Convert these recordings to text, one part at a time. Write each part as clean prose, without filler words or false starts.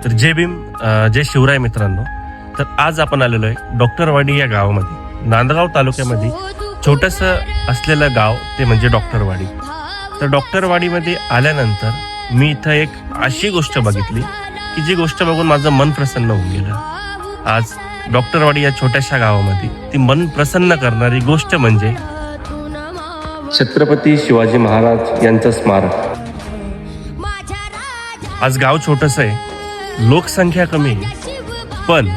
तर जय भीम, जय शिवराय मित्रांनो. तर आज आपण आलेलो आहे डॉक्टरवाडी या गावामध्ये, नांदगाव तालुक्यामध्ये छोटंसं असलेलं गाव ते म्हणजे डॉक्टरवाडी. तर डॉक्टरवाडीमध्ये आल्यानंतर मी इथं एक अशी गोष्ट बघितली की जी गोष्ट बघून माझं मन प्रसन्न होऊन गेलं. आज डॉक्टरवाडी या छोट्याशा गावामध्ये ती मन प्रसन्न करणारी गोष्ट म्हणजे छत्रपती शिवाजी महाराज यांचं स्मारक. आज गाव छोटंसं आहे, लोकसंख्या कमी आहे, पण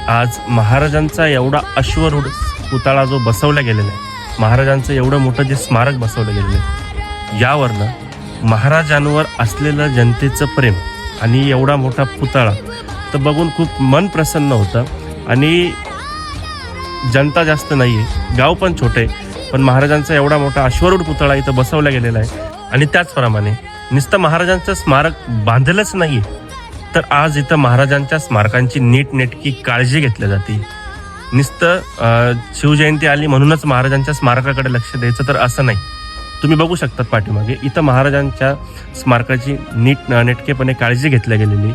आज महाराजांचा एवढा अश्वरूढ पुतळा जो बसवला गेलेला आहे, महाराजांचं एवढं मोठं जे स्मारक बसवलं गेलेलं आहे, यावरनं महाराजांवर असलेलं जनतेचं प्रेम आणि एवढा मोठा पुतळा तर बघून खूप मन प्रसन्न होतं. आणि जनता जास्त नाही आहे, गाव पण छोटे आहे, पण महाराजांचा एवढा मोठा अश्वरूढ पुतळा इथं बसवला गेलेला आहे. आणि त्याचप्रमाणे नुसतं महाराजांचं स्मारक बांधलंच नाही, तर आज इथं महाराजांच्या स्मारकांची नीटनेटकी काळजी घेतली जाते. नुसतं शिवजयंती आली म्हणूनच महाराजांच्या स्मारकाकडे लक्ष द्यायचं तर असं नाही. तुम्ही बघू शकता पाठीमागे इथं महाराजांच्या स्मारकाची नेटकेपणे काळजी घेतल्या गेलेली.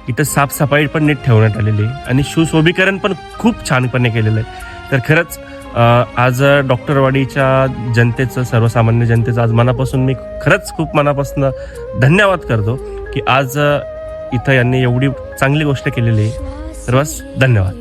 इथं साफसफाई पण नीट ठेवण्यात आलेली आणि सुशोभीकरण पण खूप छानपणे केलेलं आहे. तर खरंच आज डॉक्टरवाडीच्या जनतेचं, सर्वसामान्य जनतेचं आज मनापासून मी खरंच खूप मनापासून धन्यवाद करतो की आज इथं यांनी एवढी चांगली गोष्ट केलेली आहे. सर्वांस धन्यवाद.